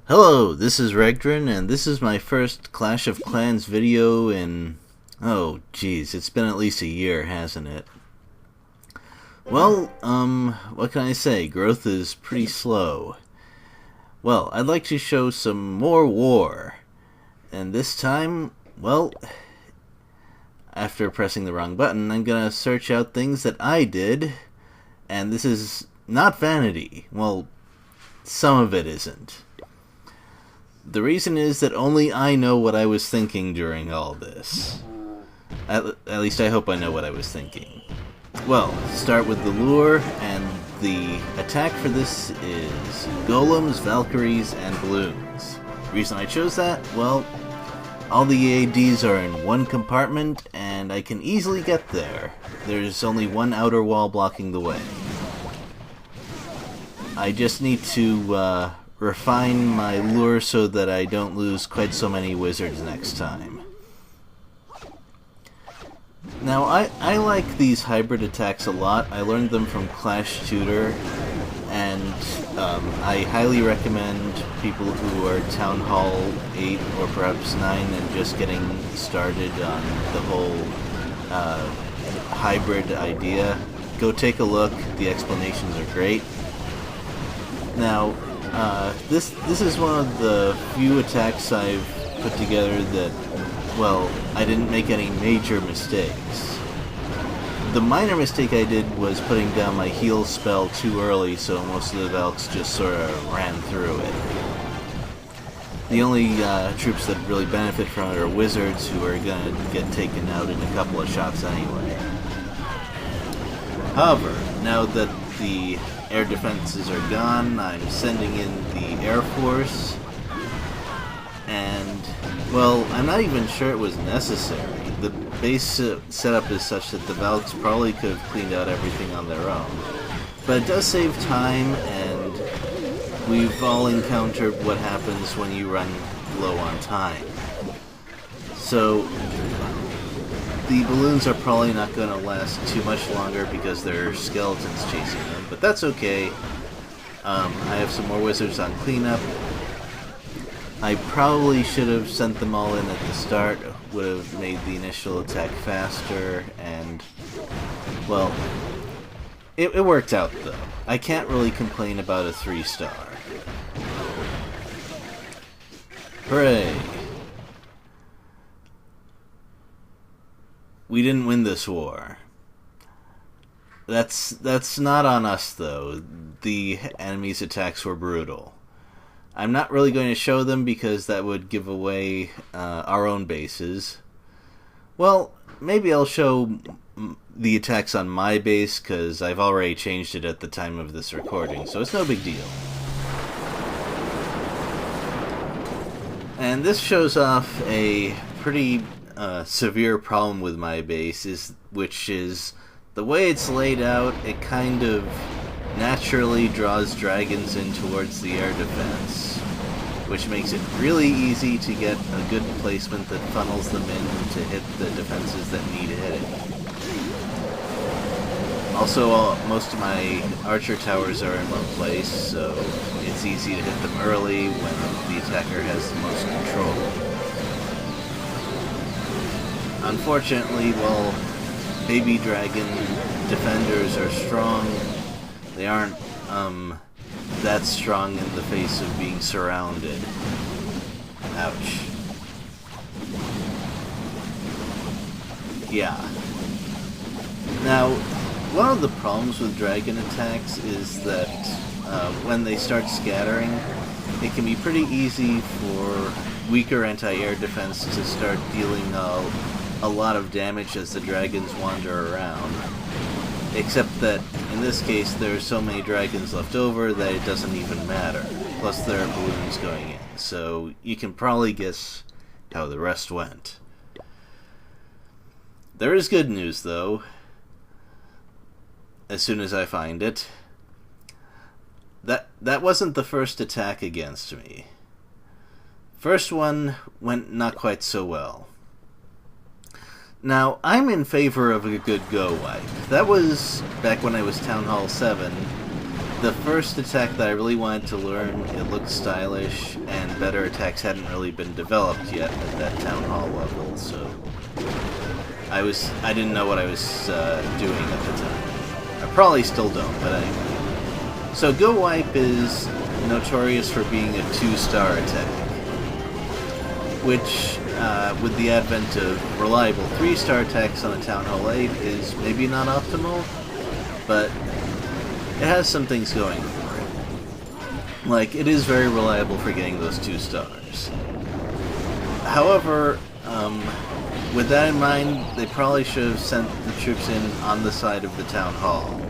Hello, this is Regdrin, and this is my first Clash of Clans video in... oh, geez, it's been at least a year, hasn't it? Well, what can I say? Growth is pretty slow. Well, I'd like to show some more war. And this time, well, after pressing the wrong button, I'm gonna search out things that I did. And this is not vanity. Well, some of it isn't. The reason is that only I know what I was thinking during all this. At least I hope I know what I was thinking. Well, start with the lure, and the attack for this is golems, valkyries, and balloons. The reason I chose that? Well, all the EADs are in one compartment, and I can easily get there. There's only one outer wall blocking the way. I just need to, refine my lure so that I don't lose quite so many wizards next time. Now, I like these hybrid attacks a lot. I learned them from Clash Tutor, and I highly recommend people who are Town Hall 8 or perhaps 9 and just getting started on the whole hybrid idea. Go take a look. The explanations are great. Now, this is one of the few attacks I've put together that, well, I didn't make any major mistakes. The minor mistake I did was putting down my heal spell too early, so most of the Valks just sort of ran through it. The only troops that really benefit from it are wizards, who are going to get taken out in a couple of shots anyway. However, now that the air defenses are gone, I'm sending in the Air Force, and, well, I'm not even sure it was necessary. The base setup is such that the Valks probably could have cleaned out everything on their own. But it does save time, and we've all encountered what happens when you run low on time. So, the balloons are probably not going to last too much longer because there are skeletons chasing them, but that's okay. I have some more wizards on cleanup. I probably should have sent them all in at the start, would have made the initial attack faster, and, well, it worked out though. I can't really complain about a 3-star. Hooray! We didn't win this war. That's not on us, though. The enemy's attacks were brutal. I'm not really going to show them because that would give away our own bases. Well, maybe I'll show the attacks on my base, because I've already changed it at the time of this recording, so it's no big deal. And this shows off a pretty severe problem with my base, which is the way it's laid out. It kind of naturally draws dragons in towards the air defense, which makes it really easy to get a good placement that funnels them in to hit the defenses that need hitting. Also, most of my archer towers are in one place, so it's easy to hit them early when the attacker has the most control. Unfortunately, while baby dragon defenders are strong, they aren't that strong in the face of being surrounded. Ouch. Yeah. Now, one of the problems with dragon attacks is that when they start scattering, it can be pretty easy for weaker anti-air defense to start dealing a lot of damage as the dragons wander around. Except that, in this case, there are so many dragons left over that it doesn't even matter. Plus there are balloons going in, so you can probably guess how the rest went. There is good news, though, as soon as I find it. That wasn't the first attack against me. First one went not quite so well. Now, I'm in favor of a good go wipe. That was back when I was Town Hall 7, the first attack that I really wanted to learn, it looked stylish, and better attacks hadn't really been developed yet at that town hall level, so I didn't know what I was doing at the time. I probably still don't, but anyway. So Go Wipe is notorious for being a 2-star attack, which, with the advent of reliable 3-star attacks on a Town Hall 8, is maybe not optimal, but it has some things going for it. Like, it is very reliable for getting those 2 stars. However, with that in mind, they probably should have sent the troops in on the side of the Town Hall.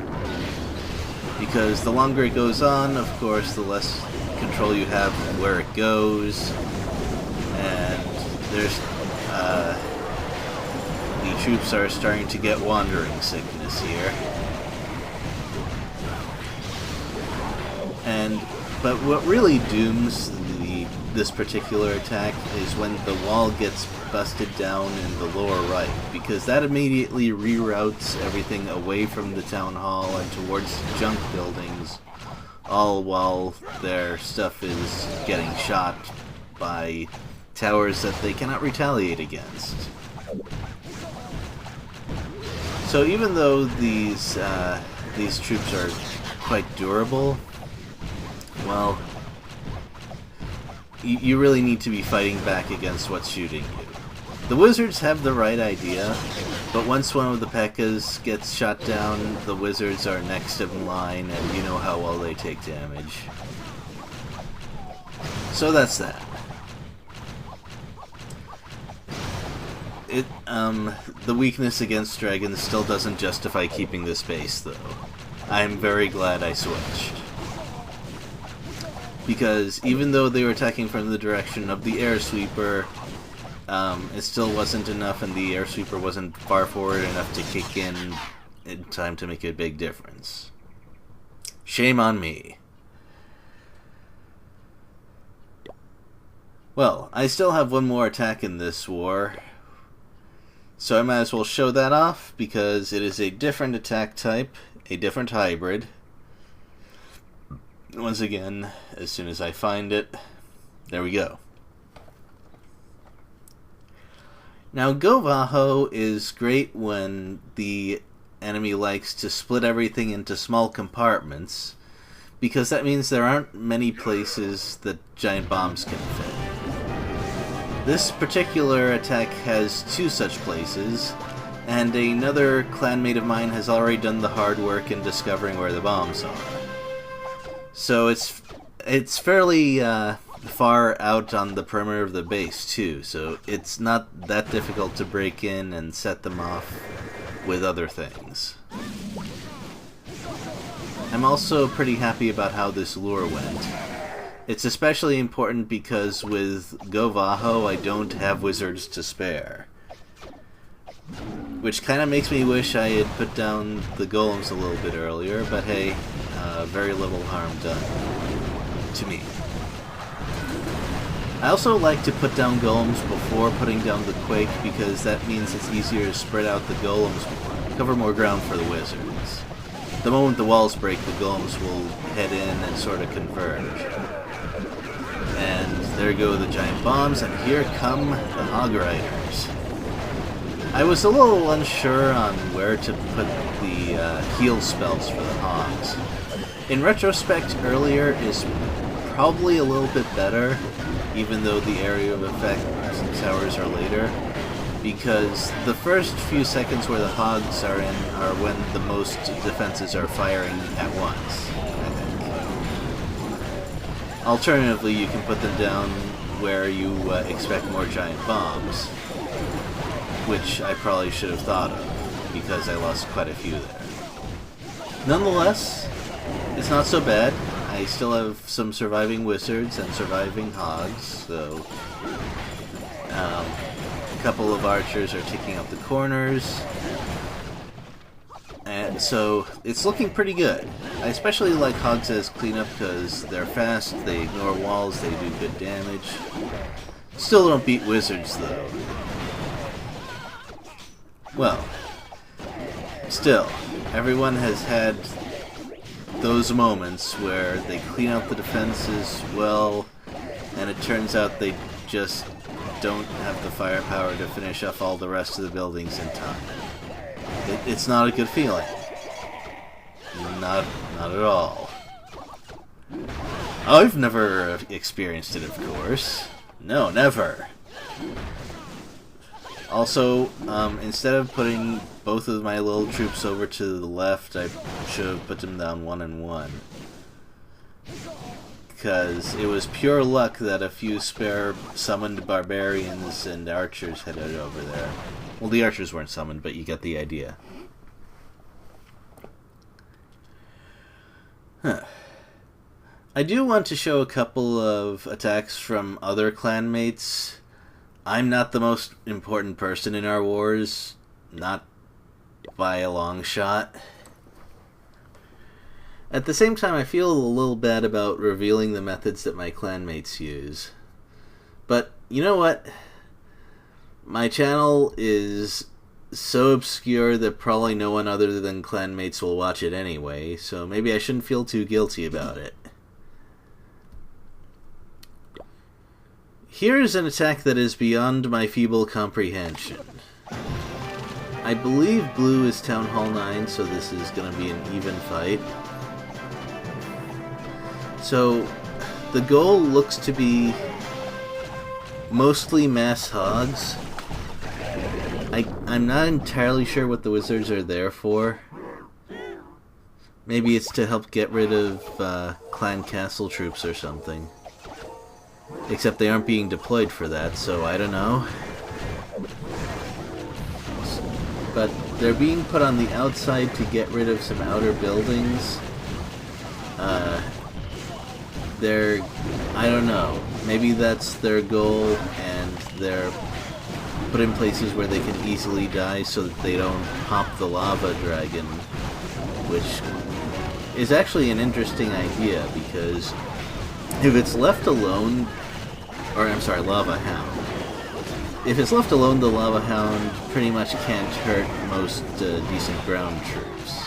Because the longer it goes on, of course, the less control you have of where it goes. And there's, the troops are starting to get wandering sickness here. But what really dooms this particular attack is when the wall gets busted down in the lower right, because that immediately reroutes everything away from the town hall and towards junk buildings, all while their stuff is getting shot by towers that they cannot retaliate against. So even though these troops are quite durable, well, you really need to be fighting back against what's shooting you. The wizards have the right idea, but once one of the P.E.K.K.A.s gets shot down, the wizards are next in line, and you know how well they take damage. So that's that. The weakness against dragons still doesn't justify keeping this base, though. I'm very glad I switched. Because even though they were attacking from the direction of the air sweeper, it still wasn't enough, and the air sweeper wasn't far forward enough to kick in time to make a big difference. Shame on me. Well, I still have one more attack in this war, so I might as well show that off, because it is a different attack type, a different hybrid. Once again, as soon as I find it, there we go. Now, Go Bajo is great when the enemy likes to split everything into small compartments, because that means there aren't many places that giant bombs can fit. This particular attack has 2 such places, and another clanmate of mine has already done the hard work in discovering where the bombs are. So it's fairly far out on the perimeter of the base too, so it's not that difficult to break in and set them off with other things. I'm also pretty happy about how this lure went. It's especially important because with Go Bajo I don't have wizards to spare. Which kind of makes me wish I had put down the golems a little bit earlier, but hey, very little harm done to me. I also like to put down golems before putting down the quake, because that means it's easier to spread out the golems more, cover more ground for the wizards. The moment the walls break, the golems will head in and sort of converge. And there go the giant bombs, and here come the Hog Riders. I was a little unsure on where to put the heal spells for the Hogs. In retrospect, earlier is probably a little bit better, even though the area of effect towers are later, because the first few seconds where the Hogs are in are when the most defenses are firing at once, I think. Alternatively, you can put them down where you expect more giant bombs, which I probably should have thought of, because I lost quite a few there. Nonetheless, it's not so bad. I still have some surviving wizards and surviving hogs, so a couple of archers are taking out the corners, and so it's looking pretty good. I especially like hogs as cleanup because they're fast, they ignore walls, they do good damage. Still don't beat wizards though. Well, still, everyone has had those moments where they clean out the defenses well, and it turns out they just don't have the firepower to finish off all the rest of the buildings in time. It's not a good feeling. Not at all. I've never experienced it, of course. No, never. Also, instead of putting both of my little troops over to the left, I should have put them down one and one. Because it was pure luck that a few spare summoned barbarians and archers headed over there. Well, the archers weren't summoned, but you get the idea. Huh. I do want to show a couple of attacks from other clanmates. I'm not the most important person in our wars, not by a long shot. At the same time, I feel a little bad about revealing the methods that my clanmates use. But, you know what? My channel is so obscure that probably no one other than clanmates will watch it anyway, so maybe I shouldn't feel too guilty about it. Here is an attack that is beyond my feeble comprehension. I believe blue is Town Hall 9, so this is going to be an even fight. So, the goal looks to be mostly mass hogs. I'm not entirely sure what the wizards are there for. Maybe it's to help get rid of clan castle troops or something. Except they aren't being deployed for that, so I don't know. But they're being put on the outside to get rid of some outer buildings. I don't know. Maybe that's their goal, and they're put in places where they can easily die so that they don't pop the lava dragon, which is actually an interesting idea, because if it's left alone, or I'm sorry, lava hound. If it's left alone, the lava hound pretty much can't hurt most decent ground troops.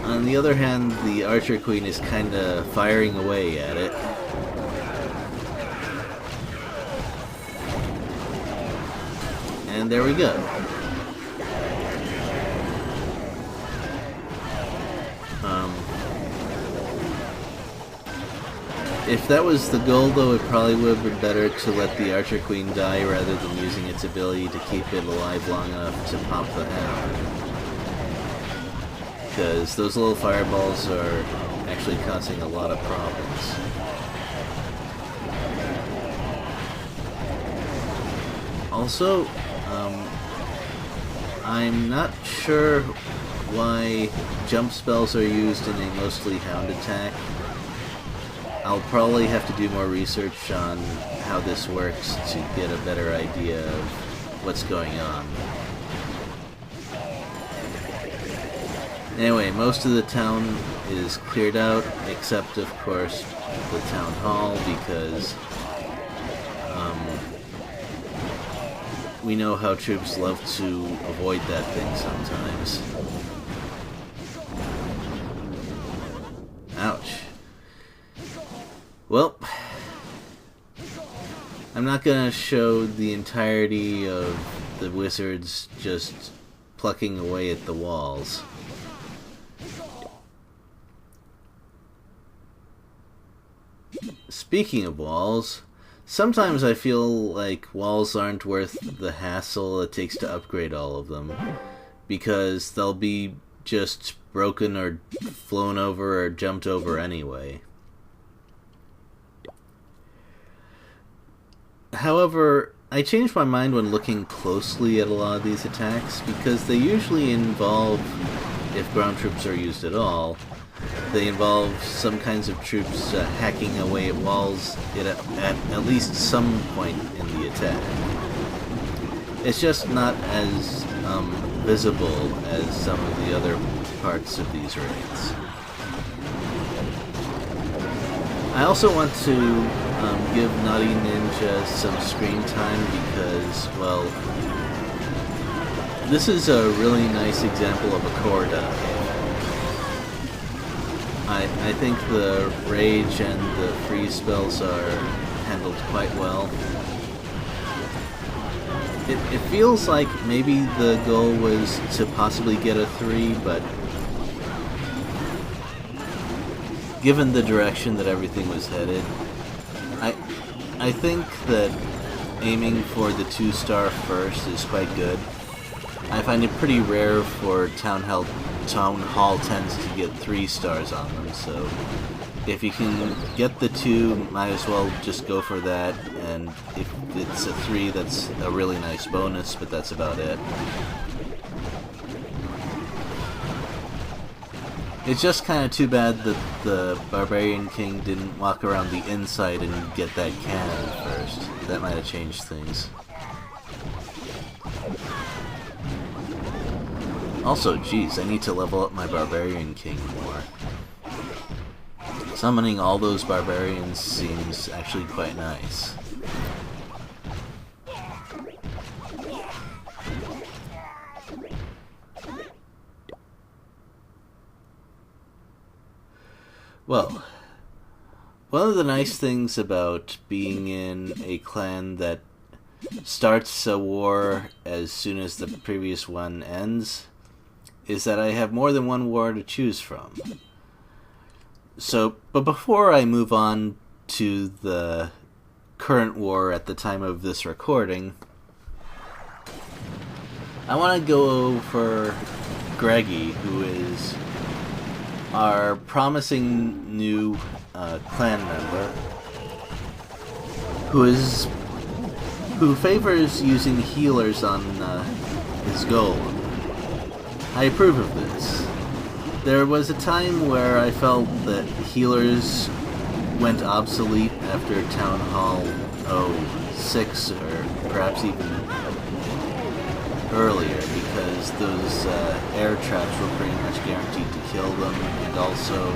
On the other hand, the Archer Queen is kinda firing away at it. And there we go. If that was the goal, though, it probably would have been better to let the Archer Queen die rather than using its ability to keep it alive long enough to pop the hound. Because those little fireballs are actually causing a lot of problems. Also, I'm not sure why jump spells are used in a mostly hound attack. I'll probably have to do more research on how this works to get a better idea of what's going on. Anyway, most of the town is cleared out, except, of course, the town hall, because we know how troops love to avoid that thing sometimes. Ouch. Well, I'm not gonna show the entirety of the wizards just plucking away at the walls. Speaking of walls, sometimes I feel like walls aren't worth the hassle it takes to upgrade all of them, because they'll be just broken or flown over or jumped over anyway. However, I changed my mind when looking closely at a lot of these attacks, because they usually involve, if ground troops are used at all, they involve some kinds of troops hacking away at walls at least some point in the attack. It's just not as visible as some of the other parts of these raids. I also want to give Naughty Ninja some screen time because, well, This is a really nice example of a core dive. I think the rage and the freeze spells are handled quite well. It feels like maybe the goal was to possibly get a 3, but given the direction that everything was headed, I think that aiming for the 2-star first is quite good. I find it pretty rare for Town Hall 10s to get 3 stars on them, so if you can get the 2, might as well just go for that, and if it's a 3, that's a really nice bonus, but that's about it. It's just kind of too bad that the Barbarian King didn't walk around the inside and get that cannon first. That might have changed things. Also, geez, I need to level up my Barbarian King more. Summoning all those barbarians seems actually quite nice. Well, one of the nice things about being in a clan that starts a war as soon as the previous one ends is that I have more than one war to choose from. So, but before I move on to the current war at the time of this recording, I want to go over Greggy, who is our promising new clan member, who favors using healers on his golem. I approve of this. There was a time where I felt that healers went obsolete after Town Hall 06, or perhaps even earlier, because those air traps were pretty much guaranteed to kill them, and also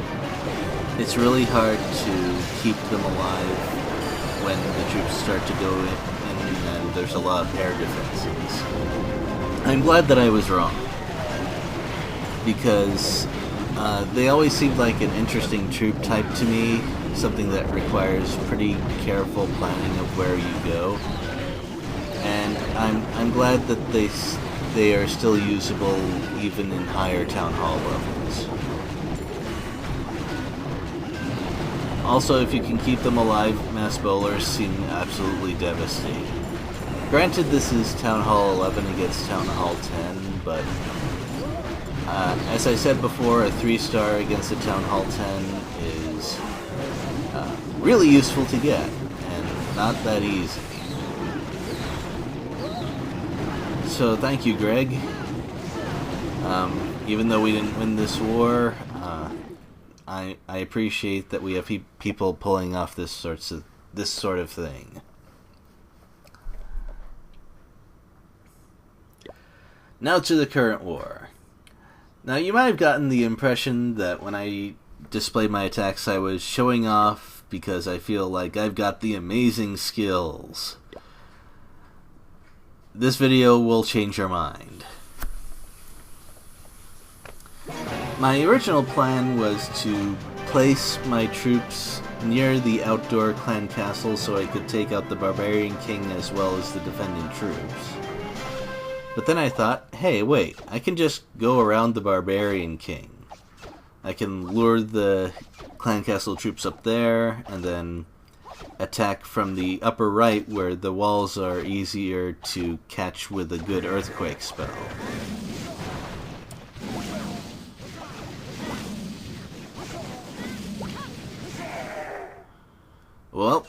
it's really hard to keep them alive when the troops start to go in and there's a lot of air defenses. I'm glad that I was wrong, because they always seemed like an interesting troop type to me, something that requires pretty careful planning of where you go. And I'm glad that they are still usable even in higher Town Hall levels. Also, if you can keep them alive, mass bowlers seem absolutely devastating. Granted, this is Town Hall 11 against Town Hall 10, but as I said before, a 3-star against a Town Hall 10 is really useful to get, and not that easy. So thank you, Greg. Even though we didn't win this war, I appreciate that we have people pulling off this sort of thing. Now to the current war. Now you might have gotten the impression that when I displayed my attacks I was showing off because I feel like I've got the amazing skills. This video will change your mind. My original plan was to place my troops near the outdoor clan castle so I could take out the Barbarian King as well as the defending troops. But then I thought, hey, wait, I can just go around the Barbarian King. I can lure the clan castle troops up there, and then attack from the upper right where the walls are easier to catch with a good earthquake spell. Well,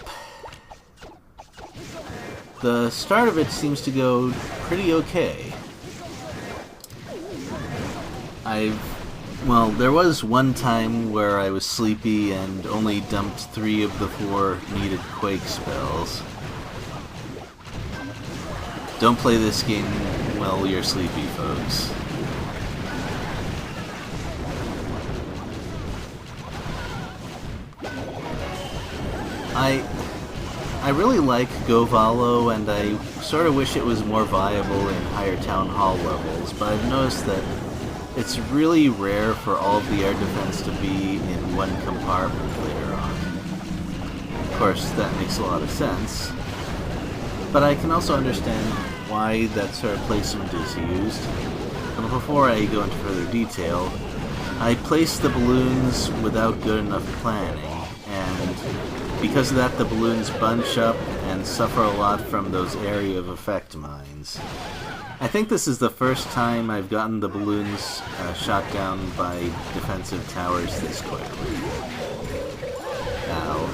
the start of it seems to go pretty okay. Well, there was one time where I was sleepy and only dumped 3 of the 4 needed quake spells. Don't play this game while you're sleepy, folks. I really like Go Valo, and I sort of wish it was more viable in higher town hall levels, but I've noticed that it's really rare for all of the air defense to be in one compartment later on. Of course, that makes a lot of sense, but I can also understand why that sort of placement is used. But before I go into further detail, I placed the balloons without good enough planning, and because of that the balloons bunch up and suffer a lot from those area of effect mines. I think this is the first time I've gotten the balloons shot down by defensive towers this quickly. Ow.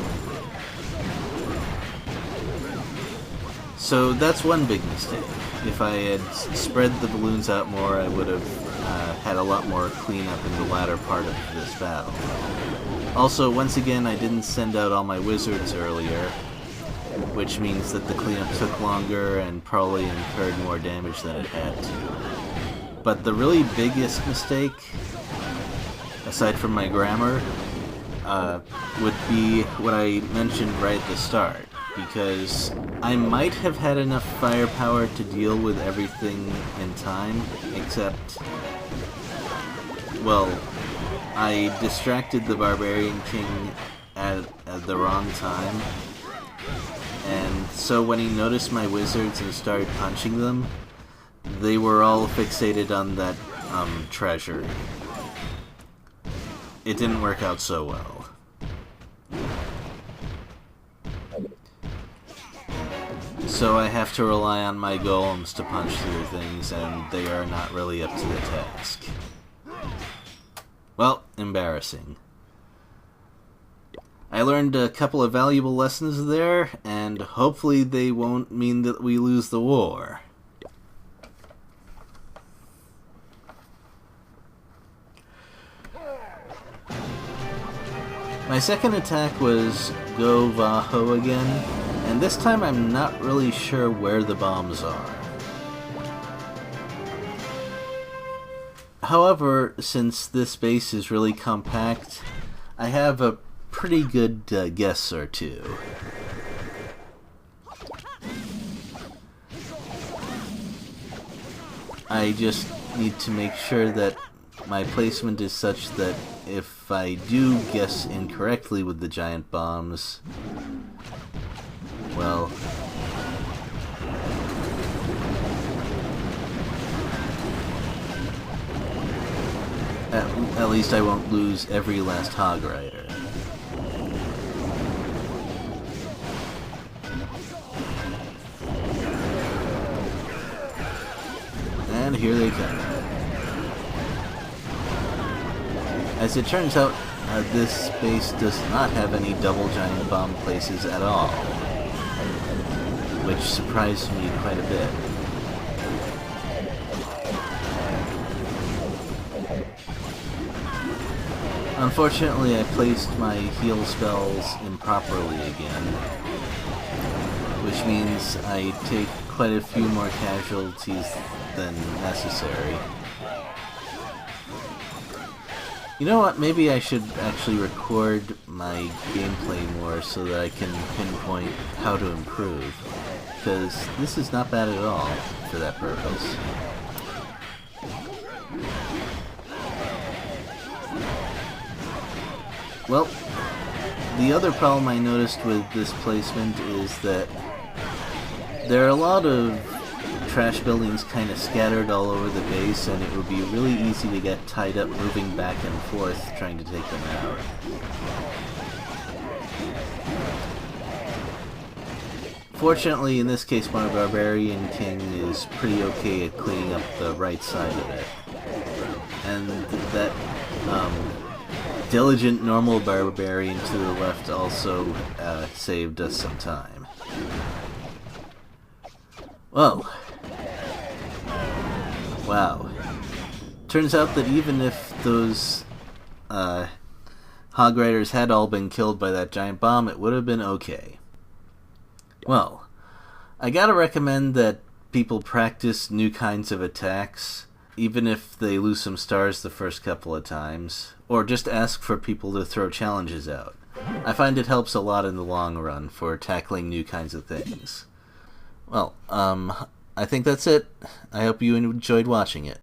So that's one big mistake. If I had spread the balloons out more, I would have had a lot more cleanup in the latter part of this battle. Also, once again, I didn't send out all my wizards earlier, which means that the cleanup took longer and probably incurred more damage than it had to. But the really biggest mistake, aside from my grammar, would be what I mentioned right at the start, because I might have had enough firepower to deal with everything in time, except, well, I distracted the Barbarian King at the wrong time, and so when he noticed my wizards and started punching them, they were all fixated on that treasure. It didn't work out so well. So I have to rely on my golems to punch through things, and they are not really up to the task. Well, embarrassing. I learned a couple of valuable lessons there, and hopefully they won't mean that we lose the war. My second attack was Go Vaho again, and this time I'm not really sure where the bombs are. However, since this base is really compact, I have a pretty good guess or two. I just need to make sure that my placement is such that if I do guess incorrectly with the giant bombs, well, at least I won't lose every last Hog Rider. And here they come. As it turns out, this base does not have any double giant bomb places at all, which surprised me quite a bit. Unfortunately, I placed my heal spells improperly again, which means I take quite a few more casualties than necessary. You know what, maybe I should actually record my gameplay more so that I can pinpoint how to improve, because this is not bad at all for that purpose. Well, the other problem I noticed with this placement is that there are a lot of trash buildings kind of scattered all over the base, and it would be really easy to get tied up moving back and forth trying to take them out. Fortunately, in this case, my Barbarian King is pretty okay at cleaning up the right side of it. And that diligent normal Barbarian to the left also saved us some time. Well, wow. Turns out that even if those Hog Riders had all been killed by that giant bomb, it would have been okay. Well, I gotta recommend that people practice new kinds of attacks, even if they lose some stars the first couple of times, or just ask for people to throw challenges out. I find it helps a lot in the long run for tackling new kinds of things. Well, I think that's it. I hope you enjoyed watching it.